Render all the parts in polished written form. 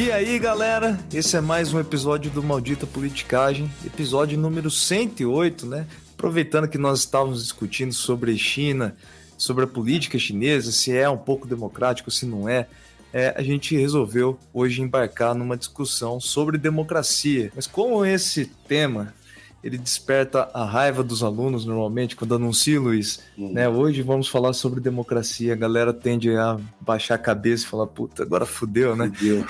E aí, galera, esse é mais um episódio do Maldita Politicagem, episódio número 108, né? Aproveitando que nós estávamos discutindo sobre China, sobre a política chinesa, se é um pouco democrático, se não é, a gente resolveu hoje embarcar numa discussão sobre democracia. Mas como esse tema ele desperta a raiva dos alunos normalmente quando anuncia, Luiz, né? Hoje vamos falar sobre democracia. A galera tende a baixar a cabeça e falar, puta, agora fudeu, né? Fudeu.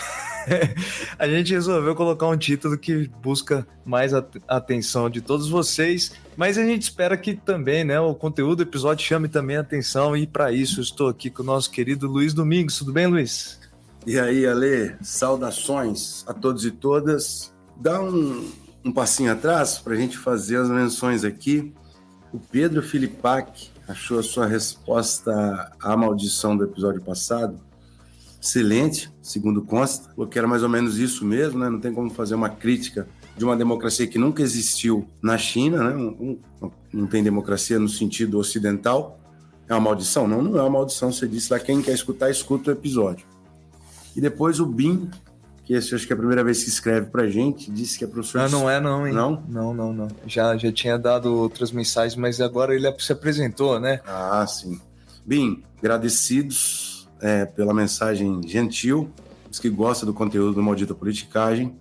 A gente resolveu colocar um título que busca mais a atenção de todos vocês, mas a gente espera que também, né, o conteúdo do episódio chame também a atenção, e para isso eu estou aqui com o nosso querido Luiz Domingos. Tudo bem, Luiz? E aí, Ale, saudações a todos e todas. Dá um passinho atrás para a gente fazer as menções aqui. O Pedro Filipac achou a sua resposta à maldição do episódio passado excelente, segundo consta, porque era mais ou menos isso mesmo, né? Não tem como fazer uma crítica de uma democracia que nunca existiu na China, né? Não tem democracia no sentido ocidental. É uma maldição? Não, não é uma maldição. Você disse lá, quem quer escutar, escuta o episódio. E depois o Bin, que esse acho que é a primeira vez que escreve pra gente, disse que é professor... Não é não, hein? Não? Não. Já tinha dado outras mensagens, mas agora ele se apresentou, né? Ah, sim. Bin, agradecidos pela mensagem gentil, diz que gosta do conteúdo do Maldita Politicagem.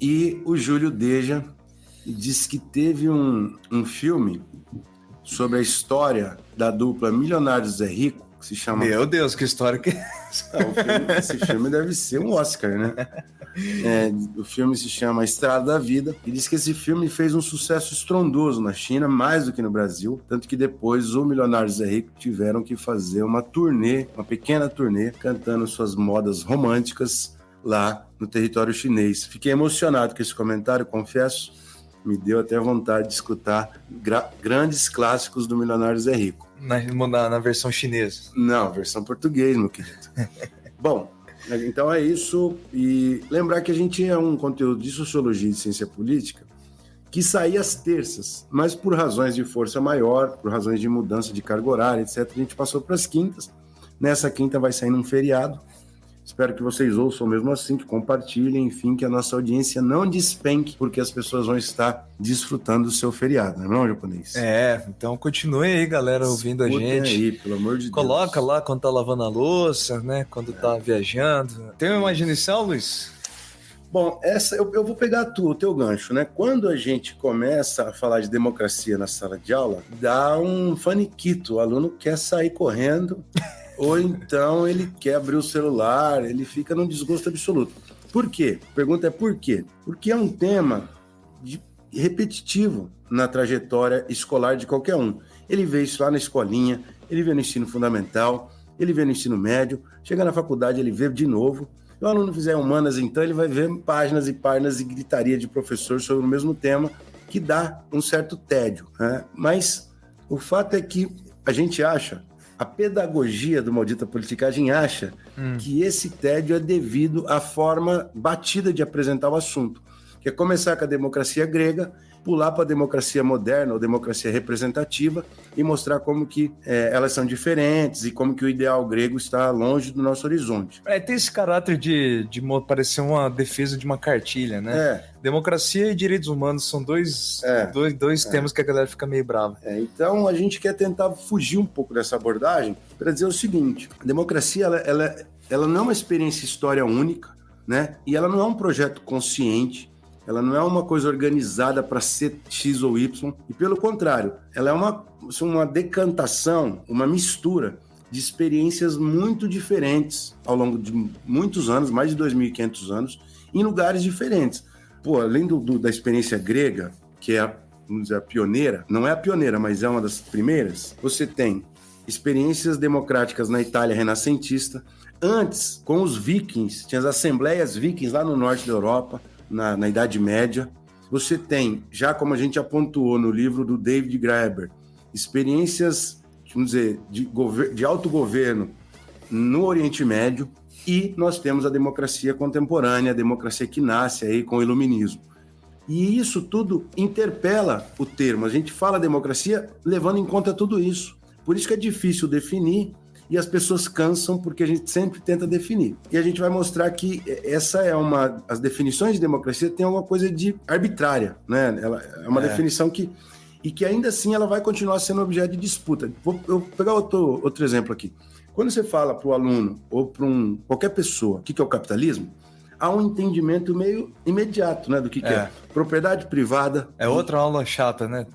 E o Júlio Deja diz que teve um filme sobre a história da dupla Milionários Zé Rico, que se chama... Meu Deus, que história que é essa? Esse filme deve ser um Oscar, né? O filme se chama Estrada da Vida, e diz que esse filme fez um sucesso estrondoso na China, mais do que no Brasil, tanto que depois o Milionários Zé Rico tiveram que fazer uma pequena turnê, cantando suas modas românticas lá no território chinês. Fiquei emocionado com esse comentário, confesso, me deu até vontade de escutar grandes clássicos do Milionários Zé Rico. Na versão chinesa. Não, versão português, meu querido. Bom, então é isso. E lembrar que a gente é um conteúdo de sociologia e de ciência política que saía às terças, mas por razões de força maior, por razões de mudança de carga horária, etc., a gente passou para as quintas. Nessa quinta vai sair num feriado. Espero que vocês ouçam mesmo assim, que compartilhem, enfim, que a nossa audiência não despenque, porque as pessoas vão estar desfrutando do seu feriado, não é, japonês? Então continue aí, galera, ouvindo a gente. Aí, pelo amor de Deus. Coloca lá quando tá lavando a louça, né? Quando tá viajando. Tem uma imaginação, Luiz? Bom, eu vou pegar o teu gancho, né? Quando a gente começa a falar de democracia na sala de aula, dá um faniquito, o aluno quer sair correndo... ou então ele quer abrir o celular, ele fica num desgosto absoluto. Por quê? A pergunta é por quê? Porque é um tema repetitivo na trajetória escolar de qualquer um. Ele vê isso lá na escolinha, ele vê no ensino fundamental, ele vê no ensino médio, chega na faculdade, ele vê de novo. Se o aluno fizer humanas, então, ele vai ver páginas e páginas e gritaria de professor sobre o mesmo tema, que dá um certo tédio, né? Mas o fato é que a gente acha... A pedagogia do Maldita Politicagem acha que esse tédio é devido à forma batida de apresentar o assunto, que é começar com a democracia grega, pular para a democracia moderna ou democracia representativa e mostrar como que elas são diferentes e como que o ideal grego está longe do nosso horizonte. Tem esse caráter de parecer uma defesa de uma cartilha, né? Democracia e direitos humanos são dois temas que a galera fica meio brava. Então a gente quer tentar fugir um pouco dessa abordagem para dizer o seguinte: a democracia ela não é uma experiência história única, né? E ela não é um projeto consciente. Ela não é uma coisa organizada para ser X ou Y, e pelo contrário, ela é uma decantação, uma mistura de experiências muito diferentes ao longo de muitos anos, mais de 2.500 anos, em lugares diferentes. Além da experiência grega, que é, vamos dizer, a pioneira, não é a pioneira, mas é uma das primeiras, você tem experiências democráticas na Itália renascentista, antes, com os vikings, tinha as assembleias vikings lá no norte da Europa, na Idade Média. Você tem, já como a gente apontou no livro do David Graeber, experiências, vamos dizer, de autogoverno no Oriente Médio, e nós temos a democracia contemporânea, a democracia que nasce aí com o iluminismo. E isso tudo interpela o termo. A gente fala democracia levando em conta tudo isso. Por isso que é difícil definir e as pessoas cansam porque a gente sempre tenta definir. E a gente vai mostrar que as definições de democracia têm alguma coisa de arbitrária, né? Ela é uma definição que ainda assim ela vai continuar sendo objeto de disputa. Eu pegar outro exemplo aqui. Quando você fala para o aluno ou para qualquer pessoa o que é o capitalismo, há um entendimento meio imediato, né, do que é. Propriedade privada. É outra aula chata, né?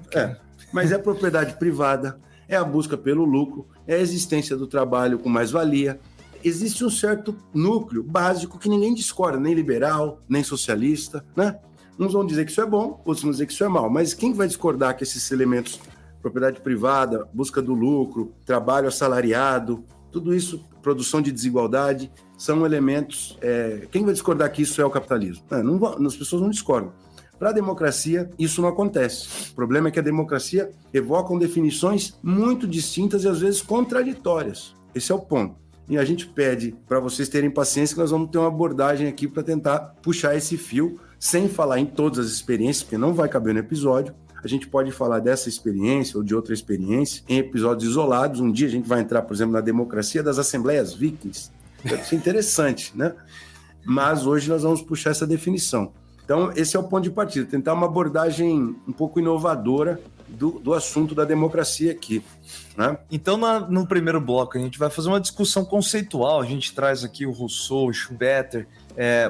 Mas é propriedade privada, é a busca pelo lucro, é a existência do trabalho com mais-valia. Existe um certo núcleo básico que ninguém discorda, nem liberal, nem socialista, né? Uns vão dizer que isso é bom, outros vão dizer que isso é mal. Mas quem vai discordar que esses elementos, propriedade privada, busca do lucro, trabalho assalariado, tudo isso, produção de desigualdade, são elementos... Quem vai discordar que isso é o capitalismo? As pessoas não discordam. Para a democracia, isso não acontece. O problema é que a democracia evoca definições muito distintas e às vezes contraditórias. Esse é o ponto. E a gente pede para vocês terem paciência que nós vamos ter uma abordagem aqui para tentar puxar esse fio, sem falar em todas as experiências, porque não vai caber no episódio. A gente pode falar dessa experiência ou de outra experiência em episódios isolados. Um dia a gente vai entrar, por exemplo, na democracia das assembleias vikings. Isso é interessante, né? Mas hoje nós vamos puxar essa definição. Então, esse é o ponto de partida, tentar uma abordagem um pouco inovadora do assunto da democracia aqui, né? Então, no primeiro bloco, a gente vai fazer uma discussão conceitual. A gente traz aqui o Rousseau, o Schumpeter,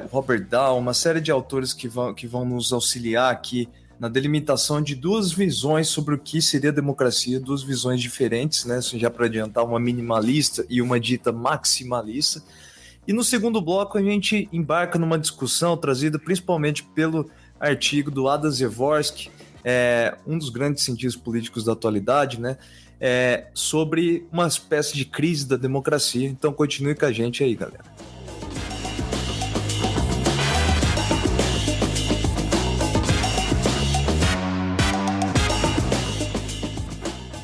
o Robert Dahl, uma série de autores que vão nos auxiliar aqui na delimitação de duas visões sobre o que seria democracia, duas visões diferentes, né? Já para adiantar, uma minimalista e uma dita maximalista. E no segundo bloco a gente embarca numa discussão trazida principalmente pelo artigo do Adam Przeworski, um dos grandes cientistas políticos da atualidade, né? Sobre uma espécie de crise da democracia. Então continue com a gente aí, galera.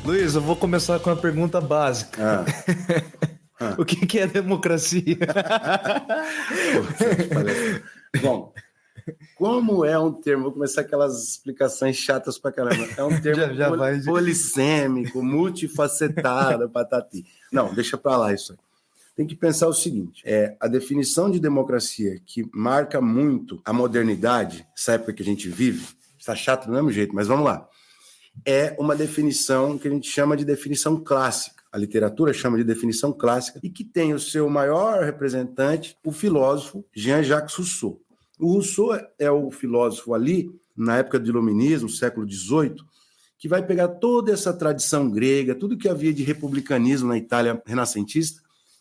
Luiz, eu vou começar com uma pergunta básica. O que é democracia? Bom, como é um termo, vou começar aquelas explicações chatas pra caramba. É um termo polissêmico, multifacetado, patati. Não, deixa pra lá isso aí. Tem que pensar o seguinte, a definição de democracia que marca muito a modernidade, essa época que a gente vive, está chato do mesmo jeito, mas vamos lá. É uma definição que a gente chama de definição clássica. A literatura chama de definição clássica e que tem o seu maior representante, o filósofo Jean-Jacques Rousseau. O Rousseau é o filósofo ali, na época do Iluminismo, século XVIII, que vai pegar toda essa tradição grega, tudo que havia de republicanismo na Itália renascentista,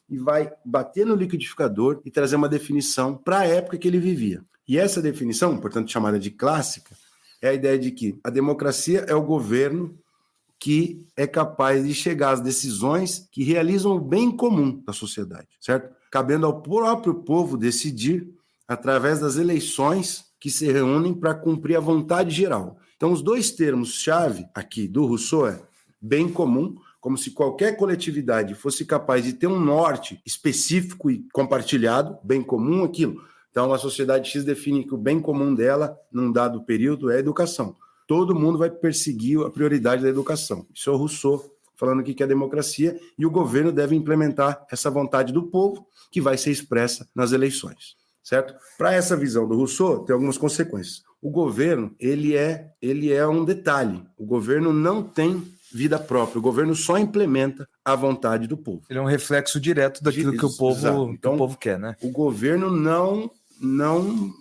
e vai bater no liquidificador e trazer uma definição para a época que ele vivia. E essa definição, portanto chamada de clássica, é a ideia de que a democracia é o governo que é capaz de chegar às decisões que realizam o bem comum da sociedade, certo? Cabendo ao próprio povo decidir através das eleições que se reúnem para cumprir a vontade geral. Então, os dois termos-chave aqui do Rousseau é bem comum, como se qualquer coletividade fosse capaz de ter um norte específico e compartilhado, bem comum aquilo. Então, a sociedade X define que o bem comum dela, num dado período, é a educação. Todo mundo vai perseguir a prioridade da educação. Isso é o Rousseau falando aqui que é a democracia e o governo deve implementar essa vontade do povo que vai ser expressa nas eleições, certo? Para essa visão do Rousseau, tem algumas consequências. O governo, ele é um detalhe. O governo não tem vida própria. O governo só implementa a vontade do povo. Ele é um reflexo direto daquilo que o povo quer, né? O governo não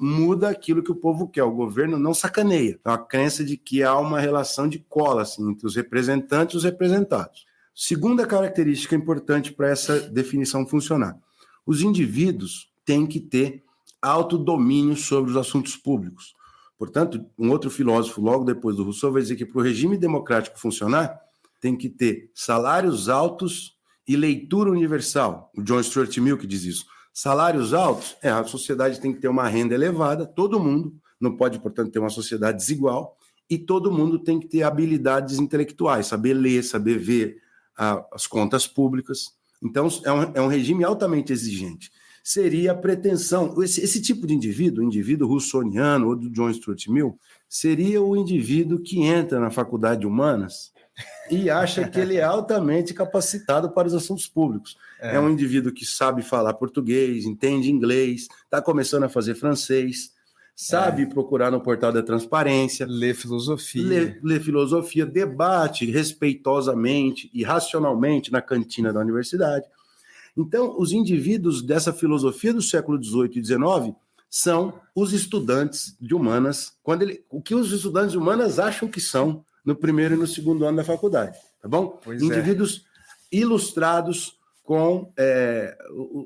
muda aquilo que o povo quer, o governo não sacaneia. É uma crença de que há uma relação de cola assim, entre os representantes e os representados. Segunda característica importante para essa definição funcionar. Os indivíduos têm que ter autodomínio sobre os assuntos públicos. Portanto, um outro filósofo, logo depois do Rousseau, vai dizer que para o regime democrático funcionar, tem que ter salários altos e leitura universal. O John Stuart Mill que diz isso. Salários altos, a sociedade tem que ter uma renda elevada, todo mundo, não pode, portanto, ter uma sociedade desigual, e todo mundo tem que ter habilidades intelectuais, saber ler, saber ver as contas públicas. Então, é um regime altamente exigente. Seria a pretensão, esse tipo de indivíduo, o indivíduo russoniano ou do John Stuart Mill, seria o indivíduo que entra na faculdade de humanas e acha que ele é altamente capacitado para os assuntos públicos. É um indivíduo que sabe falar português, entende inglês, está começando a fazer francês, sabe procurar no portal da transparência, Lê filosofia. lê filosofia, debate respeitosamente e racionalmente na cantina da universidade. Então, os indivíduos dessa filosofia do século XVIII e XIX são os estudantes de humanas, o que os estudantes de humanas acham que são no primeiro e no segundo ano da faculdade, tá bom? Indivíduos ilustrados com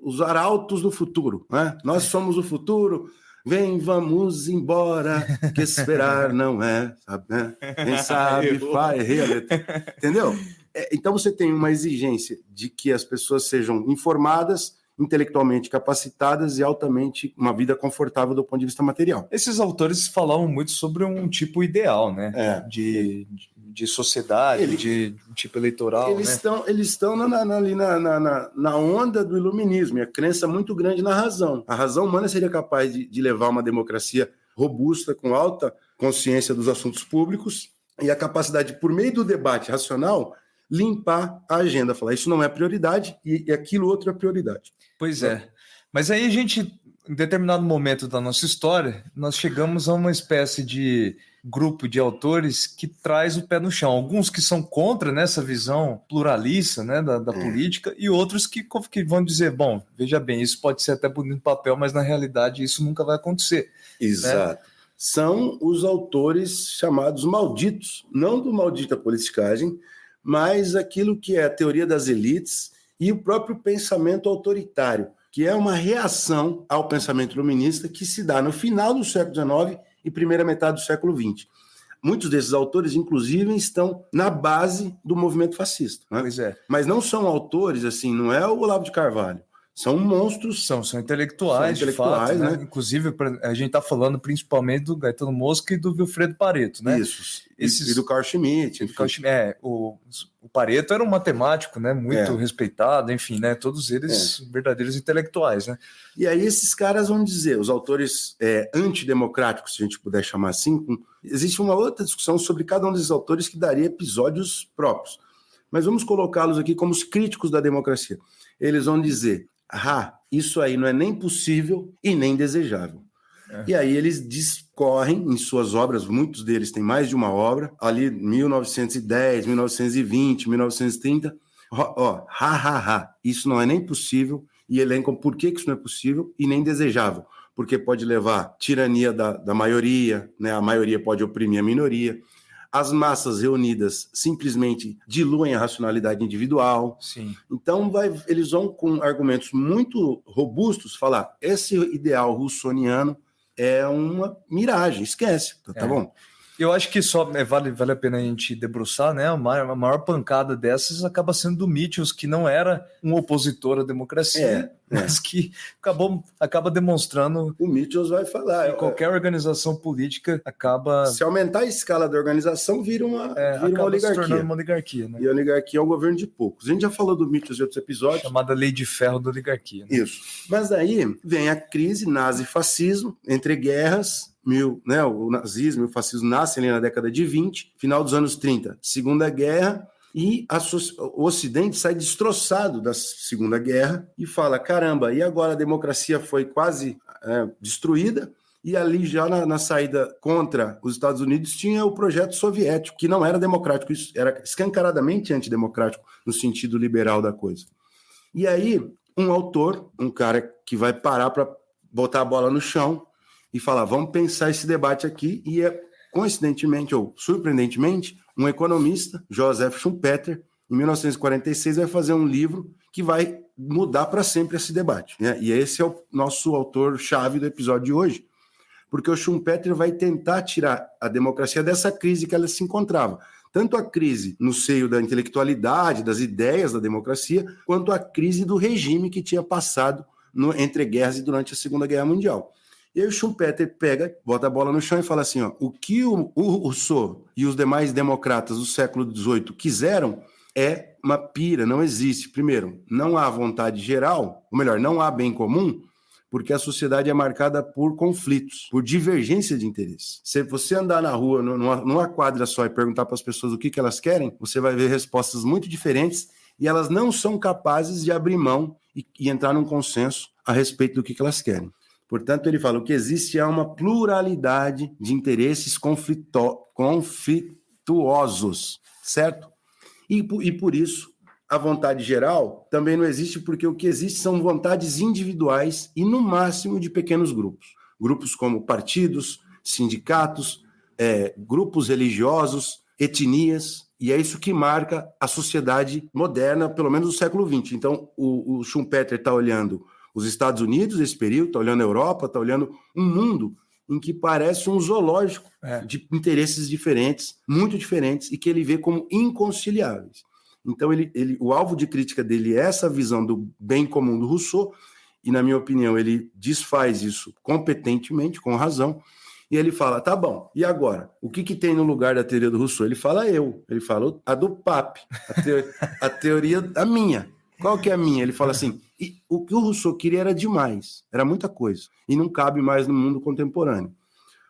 os arautos do futuro, né? Nós somos o futuro, vem, vamos embora, que esperar não é, sabe, né? Quem sabe faz, entendeu? Então você tem uma exigência de que as pessoas sejam informadas, intelectualmente capacitadas e altamente uma vida confortável do ponto de vista material. Esses autores falavam muito sobre um tipo ideal, né? De sociedade, de um tipo eleitoral. Eles estão ali na onda do iluminismo, e a crença muito grande na razão. A razão humana seria capaz de levar uma democracia robusta, com alta consciência dos assuntos públicos, e a capacidade, por meio do debate racional, limpar a agenda, falar isso não é prioridade e aquilo outro é prioridade. Pois é. Mas aí a gente, em determinado momento da nossa história, nós chegamos a uma espécie de grupo de autores que traz o pé no chão. Alguns que são contra, né, essa visão pluralista, né, da política, e outros que vão dizer, bom, veja bem, isso pode ser até bonito no papel, mas na realidade isso nunca vai acontecer. Exato. Né? São os autores chamados malditos, não do maldita politicagem, mas aquilo que é a teoria das elites e o próprio pensamento autoritário, que é uma reação ao pensamento iluminista que se dá no final do século XIX e primeira metade do século XX. Muitos desses autores, inclusive, estão na base do movimento fascista. Né? Pois é. Mas não são autores, assim, não é o Olavo de Carvalho. São monstros. São intelectuais, de fato, né? Inclusive, a gente está falando principalmente do Gaetano Mosca e do Wilfredo Pareto, né? Isso. E do Carl Schmitt. O Pareto era um matemático, né? Muito respeitado, enfim, né? Todos eles verdadeiros intelectuais, né? E aí esses caras vão dizer, os autores antidemocráticos, se a gente puder chamar assim, existe uma outra discussão sobre cada um desses autores que daria episódios próprios. Mas vamos colocá-los aqui como os críticos da democracia. Eles vão dizer, isso aí não é nem possível e nem desejável. E aí eles discorrem em suas obras, muitos deles têm mais de uma obra, ali 1910, 1920, 1930, isso não é nem possível, e elencam por que isso não é possível e nem desejável, porque pode levar à tirania da maioria, né? A maioria pode oprimir a minoria, as massas reunidas simplesmente diluem a racionalidade individual. Sim. Então, eles vão com argumentos muito robustos falar, esse ideal russoniano é uma miragem, esquece, tá bom? Eu acho que só vale a pena a gente debruçar, né? A maior pancada dessas acaba sendo do Mitchell, que não era um opositor à democracia, mas que acaba demonstrando. O Mitchell vai falar. Que qualquer organização política acaba. Se aumentar a escala da organização, vira uma oligarquia. Se tornando uma oligarquia, né? E a oligarquia é um governo de poucos. A gente já falou do Mitchell em outros episódios. Chamada Lei de Ferro da oligarquia. Né? Isso. Mas aí vem a crise nazi-fascismo, entre guerras. O nazismo e o fascismo nascem ali na década de 20, final dos anos 30, Segunda Guerra, e o Ocidente sai destroçado da Segunda Guerra e fala, caramba, e agora a democracia foi quase destruída, e ali já na saída contra os Estados Unidos tinha o projeto soviético, que não era democrático, isso era escancaradamente antidemocrático no sentido liberal da coisa. E aí, um autor, um cara que vai parar para botar a bola no chão, e falar, vamos pensar esse debate aqui, e coincidentemente ou surpreendentemente, um economista, Joseph Schumpeter, em 1946, vai fazer um livro que vai mudar para sempre esse debate. Né? E esse é o nosso autor-chave do episódio de hoje, porque o Schumpeter vai tentar tirar a democracia dessa crise que ela se encontrava. Tanto a crise no seio da intelectualidade, das ideias da democracia, quanto a crise do regime que tinha passado entre guerras e durante a Segunda Guerra Mundial. E aí o Schumpeter pega, bota a bola no chão e fala assim, o que o Rousseau e os demais democratas do século XVIII quiseram é uma pira, não existe. Primeiro, não há vontade geral, ou melhor, não há bem comum, porque a sociedade é marcada por conflitos, por divergência de interesses. Se você andar na rua, numa quadra só, e perguntar para as pessoas o que elas querem, você vai ver respostas muito diferentes e elas não são capazes de abrir mão e entrar num consenso a respeito do que elas querem. Portanto, ele fala, o que existe é uma pluralidade de interesses conflituosos, certo? E por isso, a vontade geral também não existe, porque o que existe são vontades individuais e, no máximo, de pequenos grupos. Grupos como partidos, sindicatos, grupos religiosos, etnias, e é isso que marca a sociedade moderna, pelo menos do século XX. Então, o Schumpeter está olhando os Estados Unidos nesse período, está olhando a Europa, está olhando um mundo em que parece um zoológico de interesses diferentes, muito diferentes, e que ele vê como inconciliáveis. Então, o alvo de crítica dele é essa visão do bem comum do Rousseau, e, na minha opinião, ele desfaz isso competentemente, com razão, e ele fala, tá bom, e agora? O que tem no lugar da teoria do Rousseau? Ele fala ele fala a do Pape, a teoria a minha. Qual que é a minha? Ele fala assim, o que o Rousseau queria era demais, era muita coisa, e não cabe mais no mundo contemporâneo.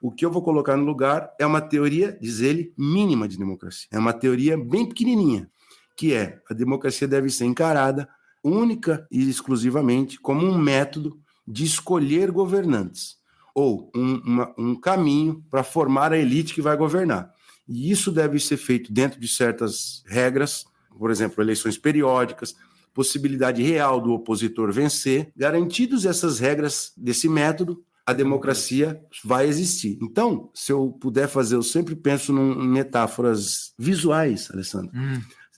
O que eu vou colocar no lugar é uma teoria, diz ele, mínima de democracia. É uma teoria bem pequenininha, que é a democracia deve ser encarada única e exclusivamente como um método de escolher governantes, ou um caminho para formar a elite que vai governar. E isso deve ser feito dentro de certas regras, por exemplo, eleições periódicas, possibilidade real do opositor vencer. Garantidos essas regras desse método, a democracia vai existir. Então, se eu puder fazer, eu sempre penso em metáforas visuais, Alessandro.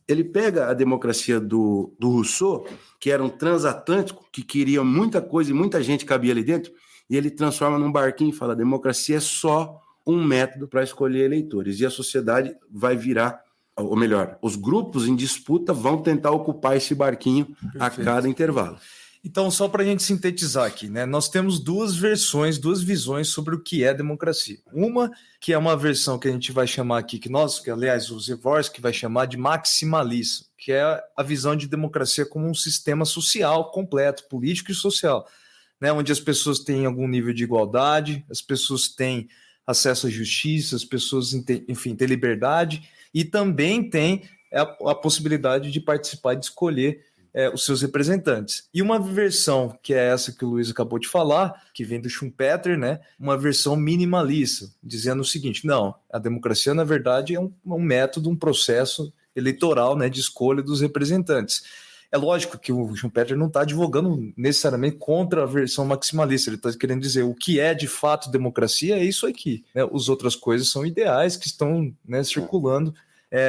Ele pega a democracia do Rousseau, que era um transatlântico, que queria muita coisa e muita gente cabia ali dentro, e ele transforma num barquinho e fala, a democracia é só um método para escolher eleitores, e a sociedade vai virar, ou melhor, os grupos em disputa vão tentar ocupar esse barquinho. Perfeito. A cada intervalo. Então, só para a gente sintetizar aqui, né? Nós temos duas visões sobre o que é democracia. Uma, que é uma versão que a gente vai chamar aqui, que aliás, o Zvorsky vai chamar de maximalista, que é a visão de democracia como um sistema social completo, político e social, né? Onde as pessoas têm algum nível de igualdade, as pessoas têm acesso à justiça, as pessoas, enfim, têm liberdade e também têm a possibilidade de participar e de escolher os seus representantes. E uma versão, que é essa que o Luiz acabou de falar, que vem do Schumpeter, né? Uma versão minimalista, dizendo o seguinte, não, a democracia, na verdade, é um método, um processo eleitoral, né, de escolha dos representantes. É lógico que o Schumpeter não está advogando necessariamente contra a versão maximalista, ele está querendo dizer o que é de fato democracia é isso aqui, né? As outras coisas são ideais que estão, né, circulando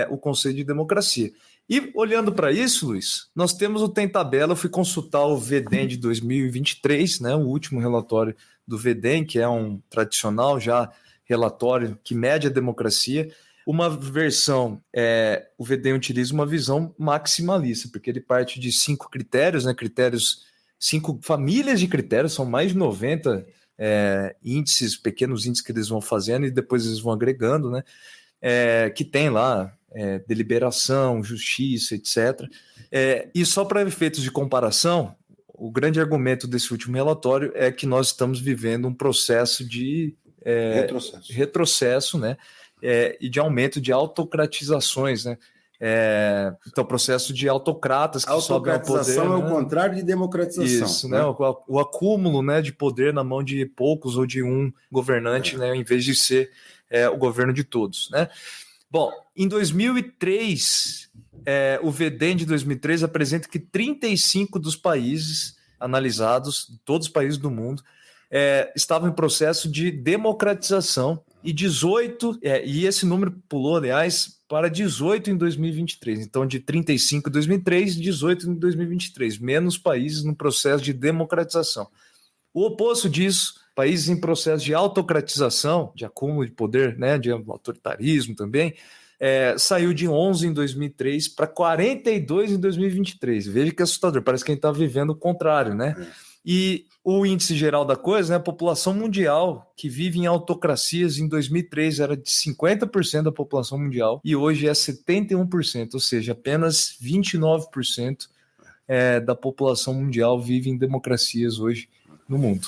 o conceito de democracia. E olhando para isso, Luiz, nós temos o Tem Tabela, eu fui consultar o VDEM de 2023, né, o último relatório do VDEM, que é um tradicional já relatório que mede a democracia. Uma versão, o VDEM utiliza uma visão maximalista, porque ele parte de 5 critérios, né, 5 famílias de critérios, são mais de 90 índices, pequenos índices que eles vão fazendo e depois eles vão agregando, né, que tem lá deliberação, justiça, etc. E só para efeitos de comparação, o grande argumento desse último relatório é que nós estamos vivendo um processo de retrocesso, né? E de aumento de autocratizações, né? Então, processo de autocratas que sobem ao poder. Autocratização é o contrário de democratização. Isso, né? O acúmulo, né, de poder na mão de poucos ou de um governante, né, em vez de ser o governo de todos, né? Bom, em 2003, o VDEM de 2003 apresenta que 35 dos países analisados, todos os países do mundo, estavam em processo de democratização e 18, e esse número pulou, aliás, para 18 em 2023. Então, de 35 em 2003, 18 em 2023, menos países no processo de democratização. O oposto disso, países em processo de autocratização, de acúmulo de poder, né, de autoritarismo também, saiu de 11 em 2003 para 42 em 2023. Veja que assustador, parece que a gente está vivendo o contrário, né? E o índice geral da coisa, né, a população mundial que vive em autocracias em 2003 era de 50% da população mundial e hoje é 71%, ou seja, apenas 29% da população mundial vive em democracias hoje. no mundo.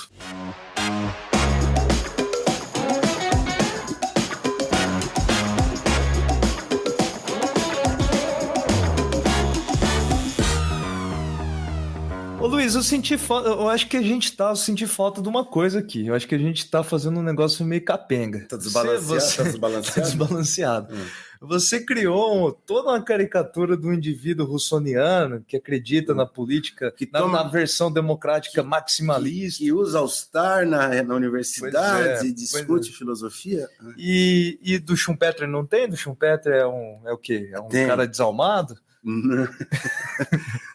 Ô Luiz, eu acho que a gente senti falta de uma coisa aqui. Eu acho que a gente tá fazendo um negócio meio capenga. Tá desbalanceado? Tá desbalanceado. Você criou toda uma caricatura do indivíduo russoniano que acredita na política, na versão democrática maximalista. Que usa All-Star na universidade e discute filosofia. E do Schumpeter não tem? Do Schumpeter é o quê? É um cara desalmado?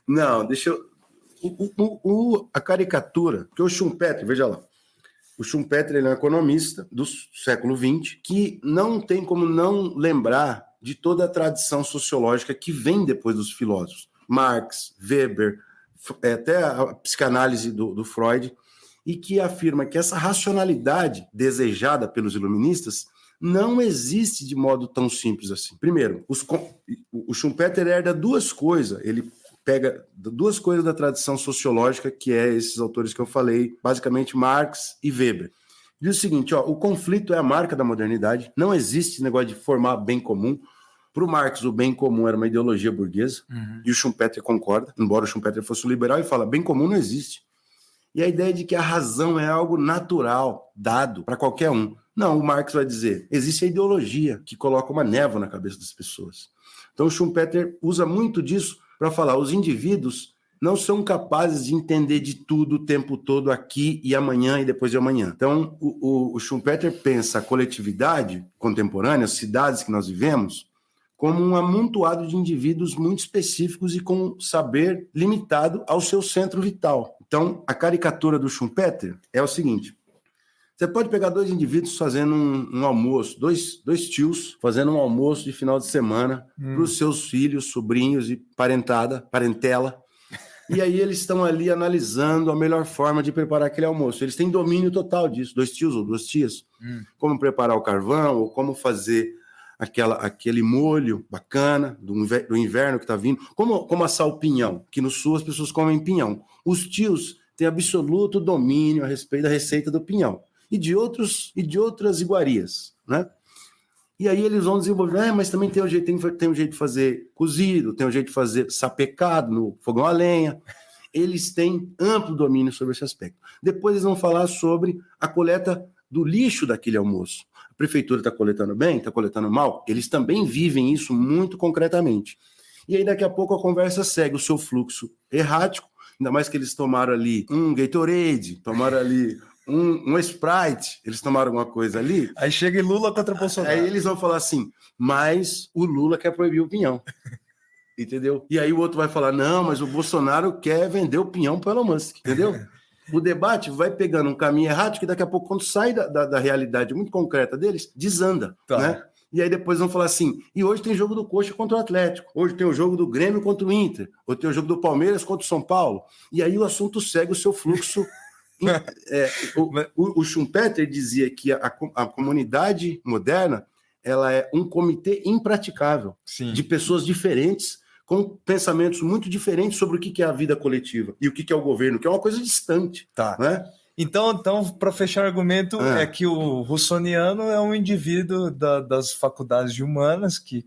Não, deixa eu... A caricatura, que o Schumpeter, veja lá, o Schumpeter ele é um economista do século XX que não tem como não lembrar de toda a tradição sociológica que vem depois dos filósofos. Marx, Weber, até a psicanálise do Freud, e que afirma que essa racionalidade desejada pelos iluministas não existe de modo tão simples assim. Primeiro, o Schumpeter herda duas coisas, ele pega duas coisas da tradição sociológica, que é esses autores que eu falei, basicamente Marx e Weber. Diz o seguinte, o conflito é a marca da modernidade, não existe negócio de formar bem comum. Para o Marx, o bem comum era uma ideologia burguesa, e o Schumpeter concorda, embora o Schumpeter fosse um liberal, e fala, bem comum não existe. E a ideia de que a razão é algo natural, dado para qualquer um. Não, o Marx vai dizer, existe a ideologia que coloca uma névoa na cabeça das pessoas. Então o Schumpeter usa muito disso para falar, os indivíduos não são capazes de entender de tudo o tempo todo aqui e amanhã e depois de amanhã. Então, o Schumpeter pensa a coletividade contemporânea, as cidades que nós vivemos, como um amontoado de indivíduos muito específicos e com saber limitado ao seu centro vital. Então, a caricatura do Schumpeter é o seguinte, você pode pegar dois indivíduos fazendo um almoço, dois tios fazendo um almoço de final de semana para os seus filhos, sobrinhos e parentela. E aí eles estão ali analisando a melhor forma de preparar aquele almoço. Eles têm domínio total disso, dois tios ou duas tias. Como preparar o carvão ou como fazer aquele molho bacana do inverno que está vindo. Como assar o pinhão, que no sul as pessoas comem pinhão. Os tios têm absoluto domínio a respeito da receita do pinhão. E de outras iguarias, né? E aí eles vão desenvolver, mas também tem um jeito de fazer cozido, tem um jeito de fazer sapecado no fogão a lenha. Eles têm amplo domínio sobre esse aspecto. Depois eles vão falar sobre a coleta do lixo daquele almoço. A prefeitura está coletando bem, está coletando mal? Eles também vivem isso muito concretamente. E aí daqui a pouco a conversa segue o seu fluxo errático, ainda mais que eles tomaram ali um Gatorade, tomaram ali um Sprite, eles tomaram alguma coisa ali. Aí chega Lula contra Bolsonaro. Aí eles vão falar assim, mas o Lula quer proibir o pinhão. Entendeu? E aí o outro vai falar, não, mas o Bolsonaro quer vender o pinhão para o Elon Musk. Entendeu? O debate vai pegando um caminho errático que daqui a pouco, quando sai da realidade muito concreta deles, desanda. Tá. Né? E aí depois vão falar assim, e hoje tem jogo do Coxa contra o Atlético, hoje tem o jogo do Grêmio contra o Inter, hoje tem o jogo do Palmeiras contra o São Paulo. E aí o assunto segue o seu fluxo. O Schumpeter dizia que a comunidade moderna ela é um comitê impraticável. Sim. De pessoas diferentes, com pensamentos muito diferentes sobre o que é a vida coletiva e o que é o governo, que é uma coisa distante. Tá. Né? Então para fechar o argumento, é que o russoniano é um indivíduo das faculdades de humanas que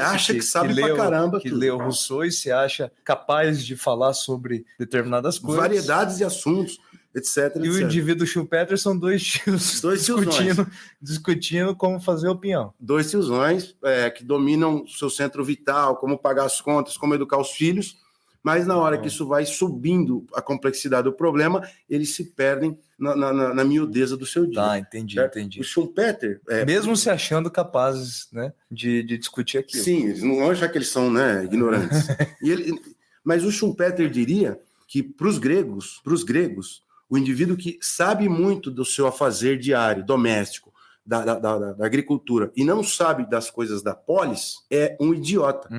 acha que sabe pra caramba. Que leu Rousseau e se acha capaz de falar sobre determinadas coisas. Variedades de assuntos, etc. E o indivíduo Schumpeter são dois tios discutindo como fazer o pinhão. Dois tiozões que dominam o seu centro vital, como pagar as contas, como educar os filhos, mas na hora que isso vai subindo a complexidade do problema, eles se perdem na miudeza do seu dia. Tá, entendi. O Schumpeter... Mesmo se achando capazes, né, de discutir aquilo. Sim, eles não vão achar que eles são, né, ignorantes. Mas o Schumpeter diria que para os gregos, o indivíduo que sabe muito do seu afazer diário, doméstico, da agricultura, e não sabe das coisas da polis, é um idiota.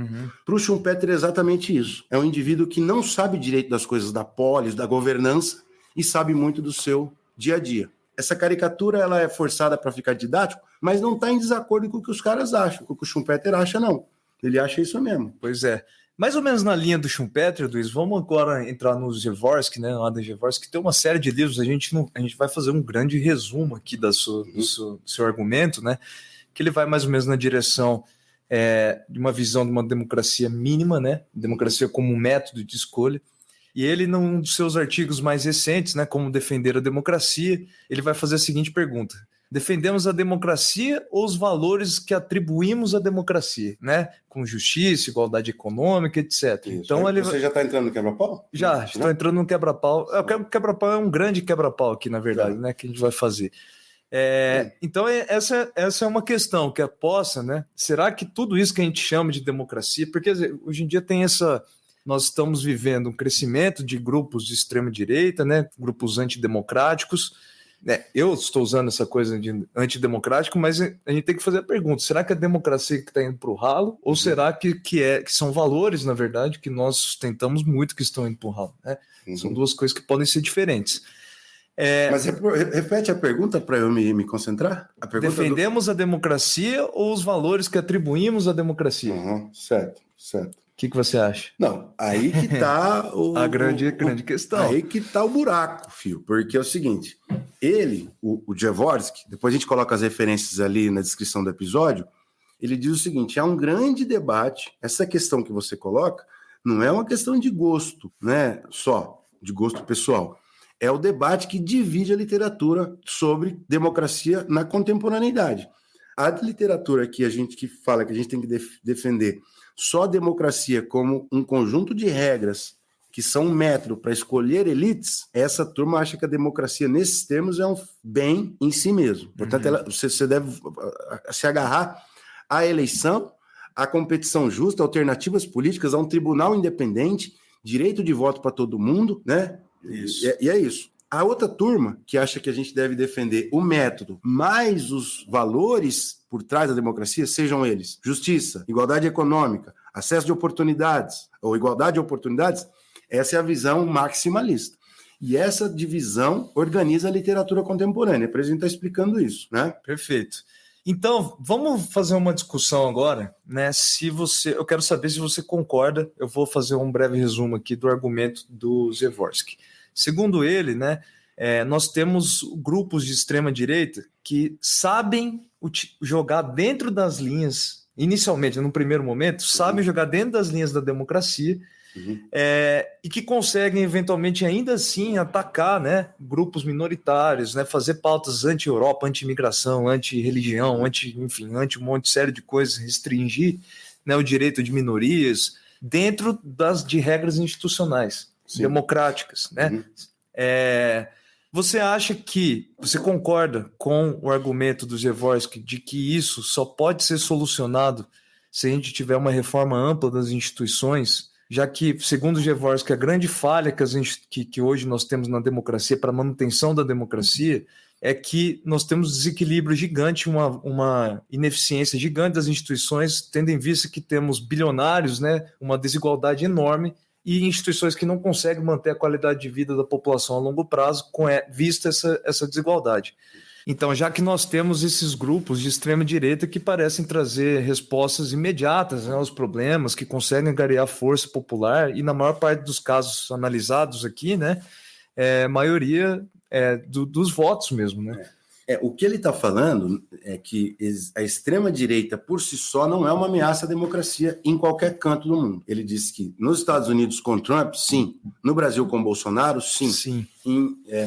Para o Schumpeter é exatamente isso. É um indivíduo que não sabe direito das coisas da polis, da governança, e sabe muito do seu dia a dia. Essa caricatura ela é forçada para ficar didático, mas não está em desacordo com o que os caras acham, com o que o Schumpeter acha, não. Ele acha isso mesmo. Pois é. Mais ou menos na linha do Schumpeter, Luiz, vamos agora entrar no Dvorsky, né? Adam Dvorsky, que tem uma série de livros, a gente vai fazer um grande resumo aqui do seu argumento, né? Que ele vai mais ou menos na direção de uma visão de uma democracia mínima, né? Democracia como um método de escolha. E ele, num dos seus artigos mais recentes, né, como defender a democracia, ele vai fazer a seguinte pergunta: defendemos a democracia ou os valores que atribuímos à democracia, né? Com justiça, igualdade econômica, etc. Isso. Então, Você já está entrando no quebra-pau? Já estou entrando no quebra-pau. O quebra-pau é um grande quebra-pau aqui, na verdade, né? Que a gente vai fazer. Então, essa é uma questão que é posta, né? Será que tudo isso que a gente chama de democracia, porque hoje em dia tem nós estamos vivendo um crescimento de grupos de extrema-direita, né? Grupos antidemocráticos. Eu estou usando essa coisa de antidemocrático, mas a gente tem que fazer a pergunta: será que é a democracia que está indo para o ralo? Ou será que são valores, na verdade, que nós sustentamos muito que estão indo para o ralo? Né? São duas coisas que podem ser diferentes. Mas repete a pergunta para eu me concentrar. Defendemos a democracia ou os valores que atribuímos à democracia? Certo. O que você acha? Não, aí que está a grande questão. Aí que está o buraco, filho. Porque é o seguinte, o Dvorsky, depois a gente coloca as referências ali na descrição do episódio, ele diz o seguinte: há um grande debate, essa questão que você coloca não é uma questão de gosto, né? Só de gosto pessoal. É o debate que divide a literatura sobre democracia na contemporaneidade. A literatura que fala que a gente tem que defender só a democracia como um conjunto de regras que são um método para escolher elites, essa turma acha que a democracia, nesses termos, é um bem em si mesmo. Portanto, você deve se agarrar à eleição, à competição justa, alternativas políticas, a um tribunal independente, direito de voto para todo mundo, né? Isso. E é isso. A outra turma que acha que a gente deve defender o método mais os valores por trás da democracia, sejam eles justiça, igualdade econômica, acesso de oportunidades, ou igualdade de oportunidades, essa é a visão maximalista. E essa divisão organiza a literatura contemporânea. Por isso a gente está explicando isso, né? Perfeito. Então, vamos fazer uma discussão agora, né? Eu quero saber se você concorda. Eu vou fazer um breve resumo aqui do argumento do Dvorsky. Segundo ele, né, nós temos grupos de extrema-direita que sabem jogar dentro das linhas, inicialmente, no primeiro momento, sabem jogar dentro das linhas da democracia, e que conseguem, eventualmente, ainda assim, atacar, né, grupos minoritários, né, fazer pautas anti-Europa, anti-imigração, anti-religião, anti um monte de série de coisas, restringir, né, o direito de minorias dentro de regras institucionais. Sim. Democráticas, né? Você concorda com o argumento do Dvorsky de que isso só pode ser solucionado se a gente tiver uma reforma ampla das instituições, já que, segundo o Dvorsky, a grande falha que hoje nós temos na democracia, para a manutenção da democracia, é que nós temos desequilíbrio gigante, uma ineficiência gigante das instituições, tendo em vista que temos bilionários, né, uma desigualdade enorme, e instituições que não conseguem manter a qualidade de vida da população a longo prazo, vista essa desigualdade. Então, já que nós temos esses grupos de extrema-direita que parecem trazer respostas imediatas, né, aos problemas, que conseguem angariar força popular, e na maior parte dos casos analisados aqui, né, maioria dos votos mesmo, né? O que ele está falando é que a extrema-direita, por si só, não é uma ameaça à democracia em qualquer canto do mundo. Ele disse que nos Estados Unidos com Trump, sim. No Brasil com Bolsonaro, sim.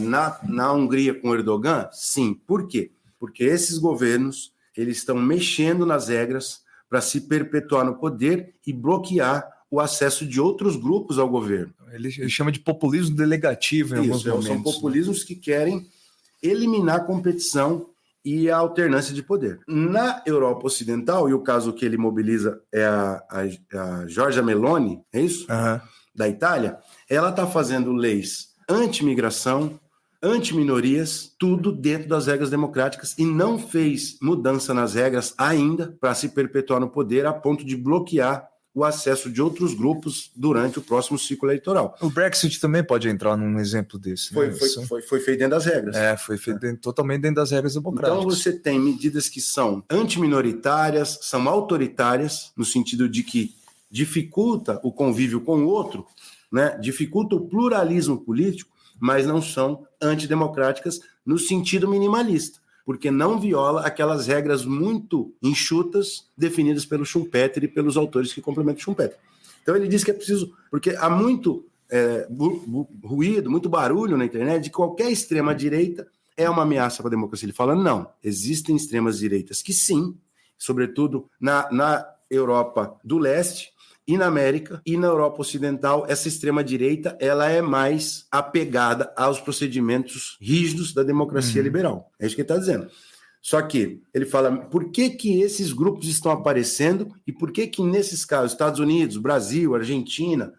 Na Hungria com Erdogan, sim. Por quê? Porque esses governos eles estão mexendo nas regras para se perpetuar no poder e bloquear o acesso de outros grupos ao governo. Ele chama de populismo delegativo em alguns momentos. São populismos que querem eliminar a competição e a alternância de poder. Na Europa Ocidental, e o caso que ele mobiliza é a Giorgia Meloni, é isso? Da Itália, ela está fazendo leis anti-imigração, anti-minorias, tudo dentro das regras democráticas, e não fez mudança nas regras ainda para se perpetuar no poder a ponto de bloquear o acesso de outros grupos durante o próximo ciclo eleitoral. O Brexit também pode entrar num exemplo desse. Foi feito dentro das regras. Foi feito totalmente dentro das regras democráticas. Então você tem medidas que são antiminoritárias, são autoritárias, no sentido de que dificulta o convívio com o outro, né? Dificulta o pluralismo político, mas não são antidemocráticas no sentido minimalista, porque não viola aquelas regras muito enxutas definidas pelo Schumpeter e pelos autores que complementam o Schumpeter. Então ele diz que é preciso, porque há muito ruído, muito barulho na internet de que qualquer extrema-direita é uma ameaça para a democracia. Ele fala, não, existem extremas-direitas que sim, sobretudo na Europa do Leste e na América e na Europa Ocidental, essa extrema-direita ela é mais apegada aos procedimentos rígidos da democracia liberal. É isso que ele está dizendo. Só que ele fala, por que esses grupos estão aparecendo e por que nesses casos, Estados Unidos, Brasil, Argentina,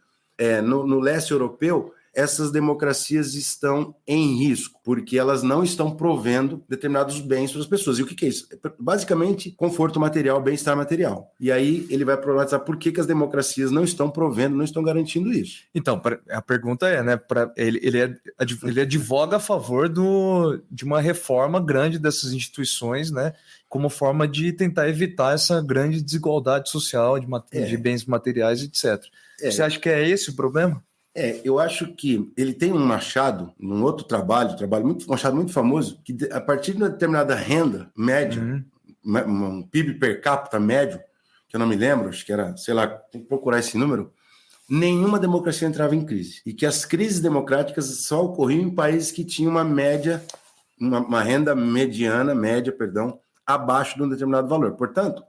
no leste europeu, essas democracias estão em risco, porque elas não estão provendo determinados bens para as pessoas. E o que é isso? Basicamente, conforto material, bem-estar material. E aí ele vai problematizar por que as democracias não estão provendo, não estão garantindo isso. Então, a pergunta é, né? Ele advoga a favor de uma reforma grande dessas instituições, né? Como forma de tentar evitar essa grande desigualdade social de bens materiais, etc. Você acha que é esse o problema? Eu acho que ele tem um machado, num outro trabalho um machado muito famoso, que a partir de uma determinada renda média, um PIB per capita médio, que eu não me lembro, acho que era, sei lá, tem que procurar esse número, nenhuma democracia entrava em crise. E que as crises democráticas só ocorriam em países que tinham uma média, uma renda média, abaixo de um determinado valor. Portanto,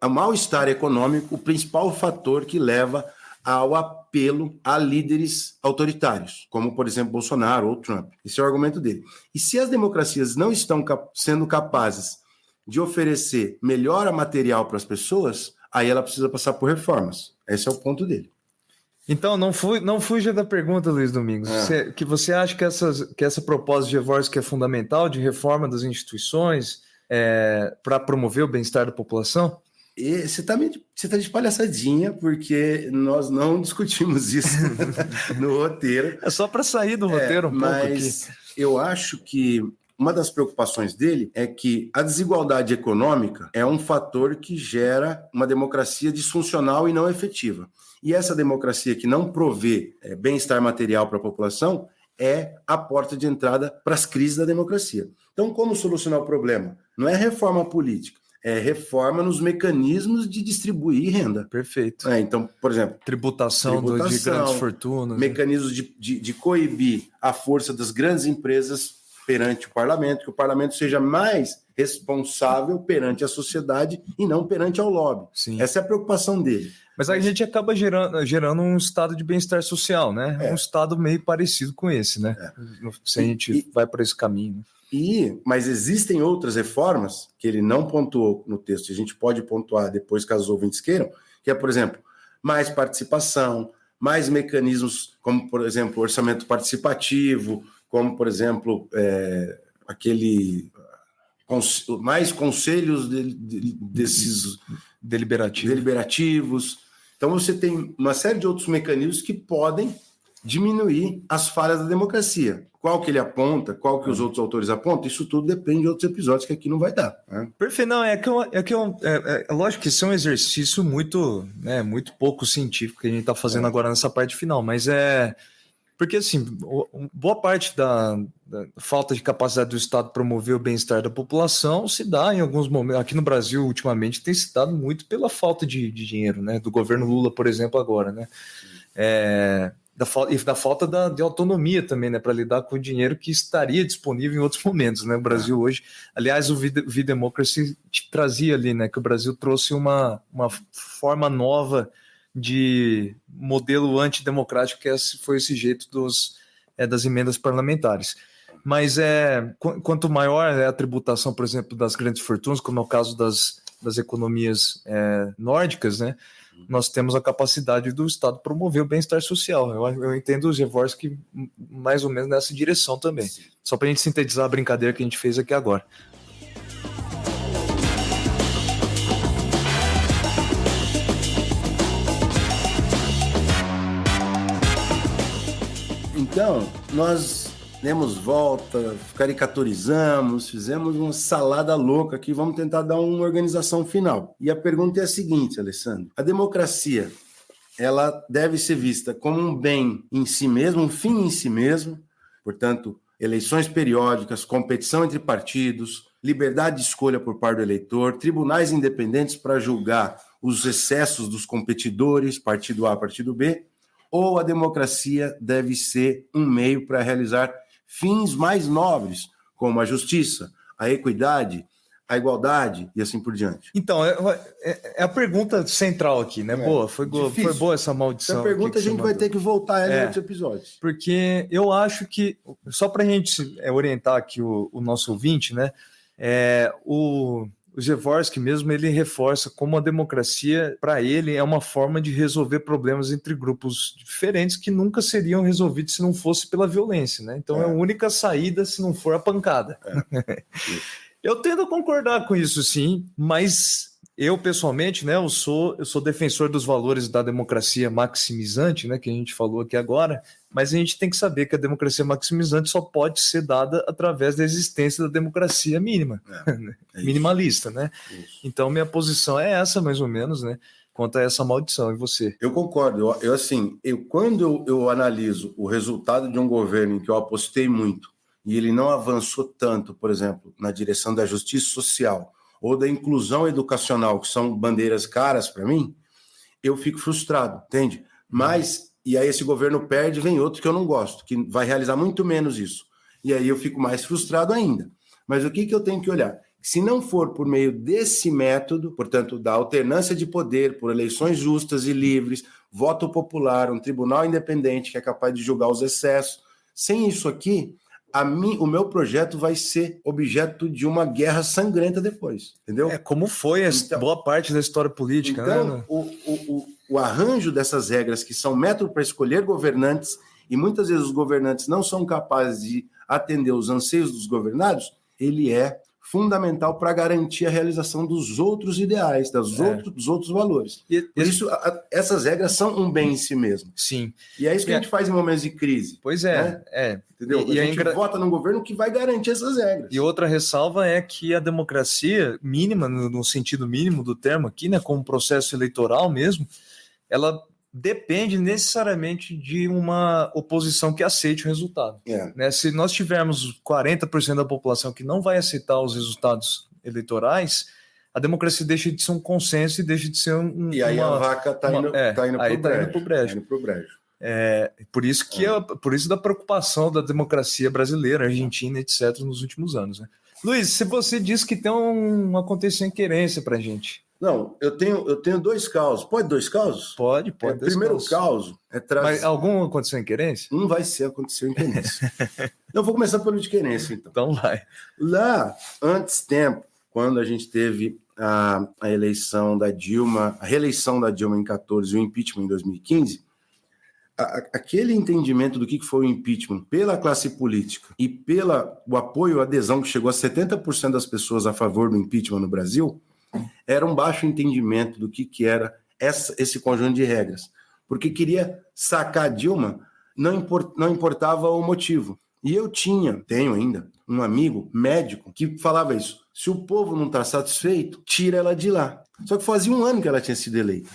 o mal-estar econômico o principal fator que leva ao apelo a líderes autoritários, como, por exemplo, Bolsonaro ou Trump. Esse é o argumento dele. E se as democracias não estão sendo capazes de oferecer melhora material para as pessoas, aí ela precisa passar por reformas. Esse é o ponto dele. Então, não fuja da pergunta, Luiz Domingos. Que você acha que essa proposta de Jaworski que é fundamental, de reforma das instituições, para promover o bem-estar da população? E você tá de palhaçadinha, porque nós não discutimos isso no roteiro. É só para sair do roteiro pouco aqui. Mas eu acho que uma das preocupações dele é que a desigualdade econômica é um fator que gera uma democracia disfuncional e não efetiva. E essa democracia que não provê bem-estar material para a população é a porta de entrada para as crises da democracia. Então, como solucionar o problema? Não é reforma política. É reforma nos mecanismos de distribuir renda. Perfeito. Então, por exemplo... Tributação de grandes fortunas. Mecanismos de coibir a força das grandes empresas perante o parlamento, que o parlamento seja mais responsável perante a sociedade e não perante ao lobby. Sim. Essa é a preocupação dele. Mas aí a gente acaba gerando um estado de bem-estar social, né? Um estado meio parecido com esse, né? Se a gente vai para esse caminho. Mas existem outras reformas que ele não pontuou no texto, e a gente pode pontuar depois, caso os ouvintes queiram, que é, por exemplo, mais participação, mais mecanismos, como, por exemplo, orçamento participativo, como, por exemplo, mais conselhos desses deliberativos. Então, você tem uma série de outros mecanismos que podem diminuir as falhas da democracia. Qual que ele aponta, qual que os outros autores apontam, isso tudo depende de outros episódios que aqui não vai dar. Né? Perfeito, não, é lógico que isso é um exercício muito pouco científico que a gente está fazendo agora nessa parte final, mas porque assim, boa parte da falta de capacidade do Estado promover o bem-estar da população se dá em alguns momentos, aqui no Brasil ultimamente tem se dado muito pela falta de dinheiro, né, do governo Lula, por exemplo, agora, né, da falta de autonomia também, né, para lidar com o dinheiro que estaria disponível em outros momentos, né, o Brasil hoje, aliás, o V-Democracy trazia ali, né, que o Brasil trouxe uma forma nova de modelo antidemocrático, que foi esse jeito das emendas parlamentares. Mas quanto maior é a tributação, por exemplo, das grandes fortunas, como é o caso das economias nórdicas, né, nós temos a capacidade do Estado promover o bem-estar social. Eu entendo o Jaworski mais ou menos nessa direção também. Sim. Só para a gente sintetizar a brincadeira que a gente fez aqui agora. Então, nós demos volta, caricaturizamos, fizemos uma salada louca aqui, vamos tentar dar uma organização final. E a pergunta é a seguinte, Alessandro: a democracia, ela deve ser vista como um bem em si mesmo, um fim em si mesmo, portanto, eleições periódicas, competição entre partidos, liberdade de escolha por parte do eleitor, tribunais independentes para julgar os excessos dos competidores, partido A, partido B, ou a democracia deve ser um meio para realizar fins mais nobres, como a justiça, a equidade, a igualdade e assim por diante. Então, é a pergunta central aqui, né? Boa, foi boa essa maldição. Essa pergunta a gente vai ter que voltar a ela em outros episódios. Porque eu acho que, só para a gente orientar aqui o nosso ouvinte, né? O Przeworski mesmo, ele reforça como a democracia, para ele, é uma forma de resolver problemas entre grupos diferentes que nunca seriam resolvidos se não fosse pela violência, né? Então é a única saída se não for a pancada. Eu tendo a concordar com isso, sim, mas eu, pessoalmente, né, eu sou defensor dos valores da democracia maximizante, né, que a gente falou aqui agora, mas a gente tem que saber que a democracia maximizante só pode ser dada através da existência da democracia mínima, minimalista, né? Isso. Então, minha posição é essa, mais ou menos, né, quanto a essa maldição. E você? Eu concordo. Quando eu analiso o resultado de um governo em que eu apostei muito, e ele não avançou tanto, por exemplo, na direção da justiça social ou da inclusão educacional, que são bandeiras caras para mim, eu fico frustrado, entende? Mas, e aí esse governo perde, vem outro que eu não gosto, que vai realizar muito menos isso. E aí eu fico mais frustrado ainda. Mas o que eu tenho que olhar? Se não for por meio desse método, portanto, da alternância de poder por eleições justas e livres, voto popular, um tribunal independente que é capaz de julgar os excessos, sem isso aqui, o meu projeto vai ser objeto de uma guerra sangrenta depois, entendeu? Como foi boa parte da história política. Então, né? o arranjo dessas regras, que são método para escolher governantes, e muitas vezes os governantes não são capazes de atender os anseios dos governados, ele é fundamental para garantir a realização dos outros ideais, dos outros valores. Por isso, essas regras são um bem em si mesmo. Sim. E é isso que a gente faz em momentos de crise. Pois é. Né? Entendeu? A gente vota num governo que vai garantir essas regras. E outra ressalva é que a democracia mínima, no sentido mínimo do termo aqui, né, como processo eleitoral mesmo, ela depende necessariamente de uma oposição que aceite o resultado. Né? Se nós tivermos 40% da população que não vai aceitar os resultados eleitorais, a democracia deixa de ser um consenso e deixa de ser E aí a vaca está indo para o brejo. Por isso que por isso da preocupação da democracia brasileira, argentina, etc., nos últimos anos. Né? Luiz, se você disse que tem uma acontecimento em querência para a gente. Não, eu tenho dois causos. Pode dois causos? Pode. O primeiro caso é trazer... Mas algum aconteceu em querência? Um vai ser aconteceu em querência. Eu vou começar pelo de querência, então. Então vai. Lá, antes tempo, quando a gente teve a eleição da Dilma, a reeleição da Dilma em 2014 e o impeachment em 2015, aquele entendimento do que foi o impeachment pela classe política e pelo apoio, a adesão que chegou a 70% das pessoas a favor do impeachment no Brasil, era um baixo entendimento do que era esse conjunto de regras. Porque queria sacar Dilma, não importava o motivo. E eu tenho ainda, um amigo médico que falava isso. Se o povo não está satisfeito, tira ela de lá. Só que fazia um ano que ela tinha sido eleita.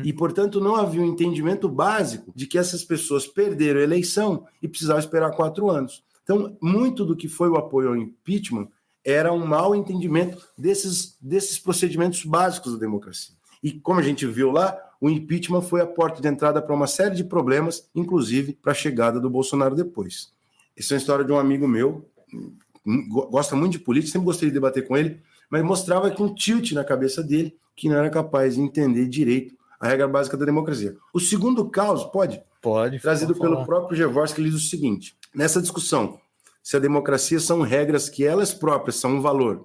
E, portanto, não havia um entendimento básico de que essas pessoas perderam a eleição e precisavam esperar 4 anos. Então, muito do que foi o apoio ao impeachment era um mau entendimento desses procedimentos básicos da democracia. E como a gente viu lá, o impeachment foi a porta de entrada para uma série de problemas, inclusive para a chegada do Bolsonaro depois. Essa é uma história de um amigo meu, gosta muito de política, sempre gostei de debater com ele, mas mostrava que um tilt na cabeça dele, que não era capaz de entender direito a regra básica da democracia. O segundo caso, pode, trazido pelo próprio Przeworski, que diz o seguinte: nessa discussão, se a democracia são regras que elas próprias são um valor,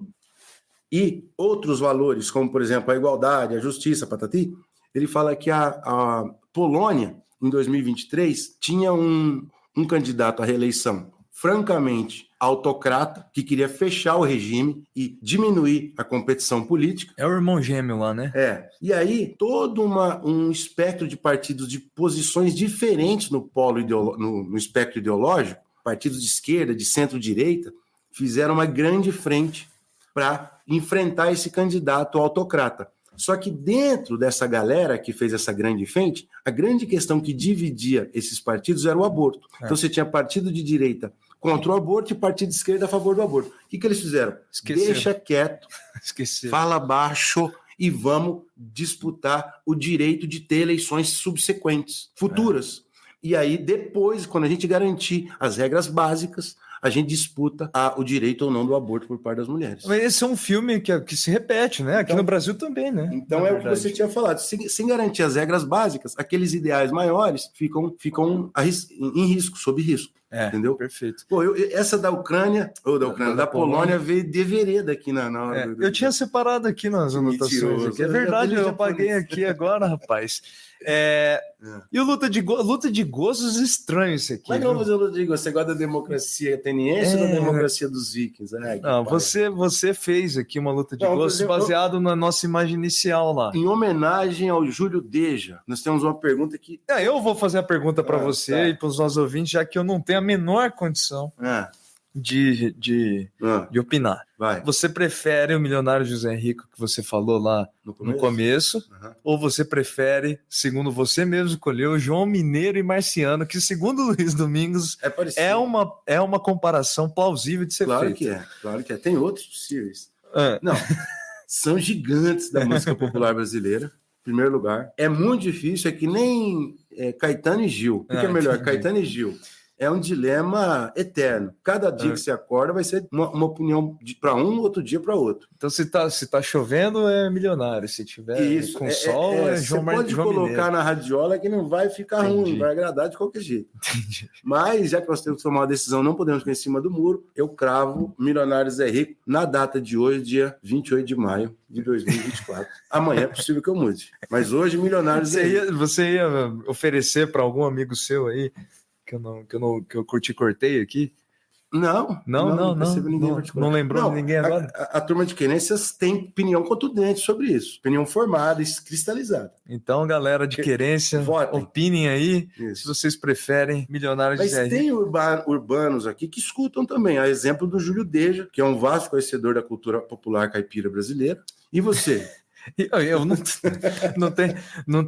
e outros valores, como, por exemplo, a igualdade, a justiça, patati, ele fala que a Polônia, em 2023, tinha um candidato à reeleição francamente autocrata, que queria fechar o regime e diminuir a competição política. É o irmão gêmeo lá, né? E aí, todo um espectro de partidos de posições diferentes no espectro ideológico, partidos de esquerda, de centro-direita, fizeram uma grande frente para enfrentar esse candidato autocrata. Só que dentro dessa galera que fez essa grande frente, a grande questão que dividia esses partidos era o aborto. Então você tinha partido de direita contra o aborto e partido de esquerda a favor do aborto. O que eles fizeram? Deixa quieto, fala baixo e vamos disputar o direito de ter eleições subsequentes, futuras. E aí, depois, quando a gente garantir as regras básicas, a gente disputa o direito ou não do aborto por parte das mulheres. Mas esse é um filme que se repete, né? Aqui no Brasil também, né? Então o que você tinha falado. Sem garantir as regras básicas, aqueles ideais maiores ficam em risco, sob risco. Entendeu? Perfeito. Pô, essa da Ucrânia, da Polônia veio de vereda aqui na hora. Eu tinha separado aqui nas anotações. Aqui. É verdade, eu apaguei aqui agora, rapaz. E o luta de gostos estranho isso aqui. Mas não vamos fazer luta de gostos. Você gosta da democracia ateniense ou da democracia dos vikings? Não, você fez aqui uma luta de gostos baseado na nossa imagem inicial lá. Em homenagem ao Júlio Deja, nós temos uma pergunta que... Eu vou fazer a pergunta para você e para os nossos ouvintes, já que eu não tenho a menor condição de opinar. Vai. Você prefere o milionário José Rico que você falou lá no começo ou você prefere, segundo você mesmo escolheu, João Mineiro e Marciano, que segundo o Luiz Domingos é uma comparação plausível de ser feita? Claro que é. Tem outros possíveis. Não, são gigantes da música popular brasileira, em primeiro lugar. É muito difícil, é que nem Caetano e Gil. O que é melhor, Caetano e Gil? É um dilema eterno. Cada dia que você acorda vai ser uma opinião para um, outro dia para outro. Então, se tá chovendo, é milionário. Se tiver com sol, é João Mineiro. Você pode colocar na radiola que não vai ficar ruim, vai agradar de qualquer jeito. Entendi. Mas, já que nós temos que tomar uma decisão, não podemos ficar em cima do muro, eu cravo Milionário Zé Rico na data de hoje, dia 28 de maio de 2024. Amanhã é possível que eu mude. Mas hoje, Milionário Zé Rico. Você ia oferecer para algum amigo seu aí que eu cortei aqui? Não lembrou de ninguém agora? A turma de querências tem opinião contundente sobre isso, opinião formada e cristalizada. Então, galera de querência, opinem aí se vocês preferem Milionário de Zé Rico. Mas tem urbanos aqui que escutam também, a exemplo do Júlio Deja, que é um vasto conhecedor da cultura popular caipira brasileira. E você? Eu não tenho. Não,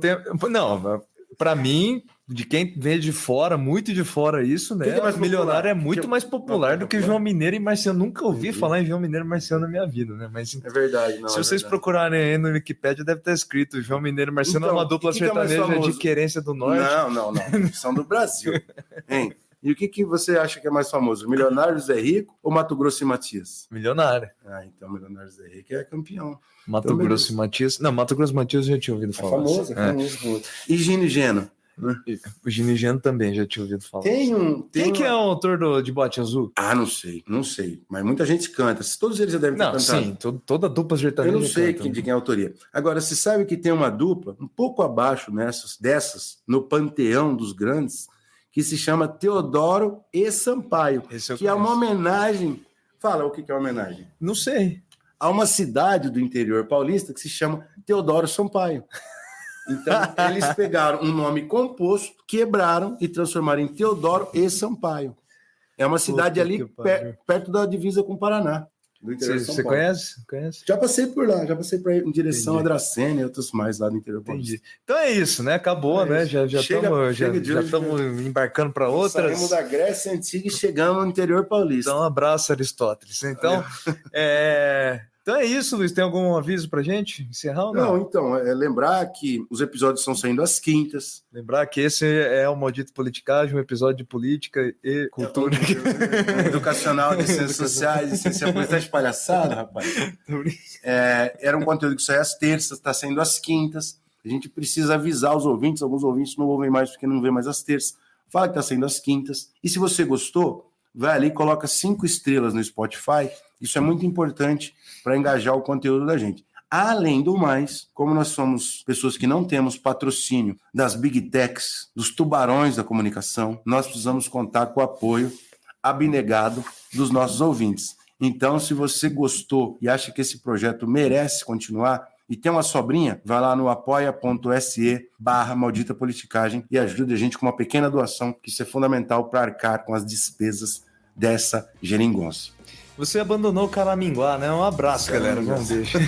para mim, de quem vem de fora, muito de fora isso, né? Milionário é muito mais popular do que João Mineiro e Marciano. Nunca ouvi falar em João Mineiro e Marciano na minha vida, né? Mas é verdade. Se vocês procurarem aí no Wikipedia, deve estar escrito João Mineiro e Marciano é uma dupla sertaneja de querência do norte. Não. São do Brasil. Hein? E o que você acha que é mais famoso? Milionário Zé Rico ou Mato Grosso e Matias? Milionário. Então Milionário Zé Rico é campeão. Mato Grosso e Matias. Não, Mato Grosso e Matias eu já tinha ouvido falar. Famoso. E Gino e Geno? O Gino e Geno também já tinha ouvido falar. Quem que é o autor de Bote Azul? Não sei. Mas muita gente canta. Todos eles já devem ter cantado. Sim, toda dupla sertaneja. Eu não sei de quem é a autoria. Agora, você sabe que tem uma dupla um pouco abaixo dessas, no panteão dos grandes, que se chama Teodoro e Sampaio, que é uma homenagem. Fala o que é uma homenagem. Não sei. Há uma cidade do interior paulista que se chama Teodoro Sampaio. Então, eles pegaram um nome composto, quebraram e transformaram em Teodoro e Sampaio. É uma cidade ali perto da divisa com o Paraná. Do interior de São Paulo. Conhece? Já passei por lá, em direção a Dracena e outros mais lá do interior paulista. Então é isso, né? Acabou, né? Já estamos embarcando para outras. Saímos da Grécia Antiga e chegamos no interior paulista. Então, abraço, Aristóteles. Então, Então é isso, Luiz. Tem algum aviso pra gente encerrar ou não? Não, então, lembrar que os episódios estão saindo às quintas. Lembrar que esse é o Maldito Politicagem, um episódio de política e cultura. Educacional, de ciências sociais, de ciência política, de palhaçada, rapaz. Era um conteúdo que sai às terças, está saindo às quintas. A gente precisa avisar os ouvintes, alguns ouvintes não ouvem mais porque não vê mais às terças. Fala que está saindo às quintas. E se você gostou, vai ali e coloca 5 estrelas no Spotify. Isso é muito importante para engajar o conteúdo da gente. Além do mais, como nós somos pessoas que não temos patrocínio das Big Techs, dos tubarões da comunicação, nós precisamos contar com o apoio abnegado dos nossos ouvintes. Então, se você gostou e acha que esse projeto merece continuar e tem uma sobrinha, vai lá no apoia.se/maldita politicagem e ajude a gente com uma pequena doação, que isso é fundamental para arcar com as despesas dessa geringonça. Você abandonou o Caraminguá, né? Um abraço, galera. Não deixa.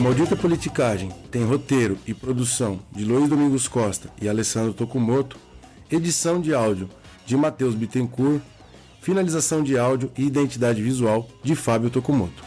Maldita Politicagem tem roteiro e produção de Luiz Domingos Costa e Alessandro Tokumoto, edição de áudio de Matheus Bittencourt, finalização de áudio e identidade visual de Fábio Tokumoto.